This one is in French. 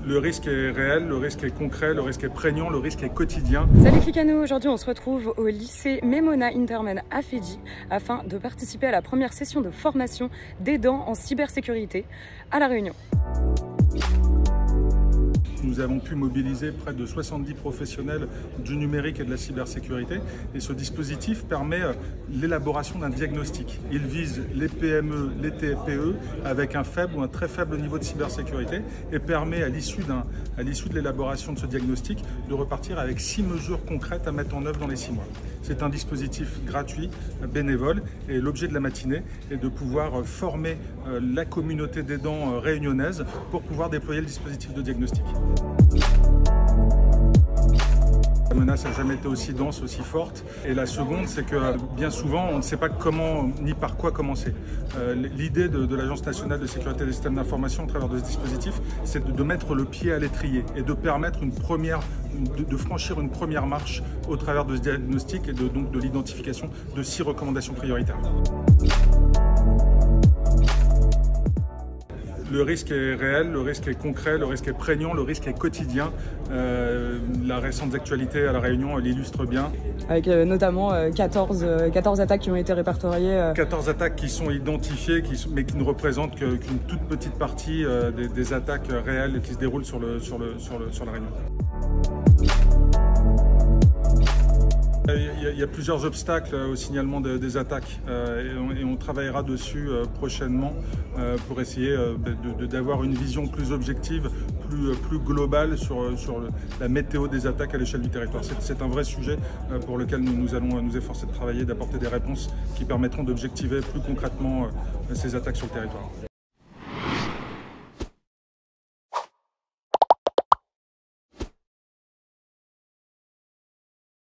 Le risque est réel, le risque est concret, le risque est prégnant, le risque est quotidien. Salut Clicano, aujourd'hui on se retrouve au lycée Memona Intermen à Fidji afin de participer à la première session de formation d'aidants en cybersécurité à La Réunion. Nous avons pu mobiliser près de 70 professionnels du numérique et de la cybersécurité et ce dispositif permet l'élaboration d'un diagnostic. Il vise les PME, les TPE avec un faible ou un très faible niveau de cybersécurité et permet à l'issue de l'élaboration de ce diagnostic de repartir avec 6 mesures concrètes à mettre en œuvre dans les 6 mois. C'est un dispositif gratuit, bénévole et l'objet de la matinée est de pouvoir former la communauté d'aidants réunionnaise pour pouvoir déployer le dispositif de diagnostic. La menace n'a jamais été aussi dense, aussi forte. Et la seconde, c'est que bien souvent, on ne sait pas comment ni par quoi commencer. L'idée de l'Agence nationale de sécurité des systèmes d'information à travers de ce dispositif, c'est de mettre le pied à l'étrier et de permettre de franchir une première marche au travers de ce diagnostic et donc de l'identification de 6 recommandations prioritaires. Le risque est réel, le risque est concret, le risque est prégnant, le risque est quotidien. La récente actualité à La Réunion l'illustre bien. Avec notamment 14 attaques qui ont été répertoriées. 14 attaques qui sont identifiées, mais qui ne représentent qu'une toute petite partie des attaques réelles qui se déroulent sur La Réunion. Il y a plusieurs obstacles au signalement des attaques et on travaillera dessus prochainement pour essayer d'avoir une vision plus objective, plus globale sur la météo des attaques à l'échelle du territoire. C'est un vrai sujet pour lequel nous allons nous efforcer de travailler, d'apporter des réponses qui permettront d'objectiver plus concrètement ces attaques sur le territoire.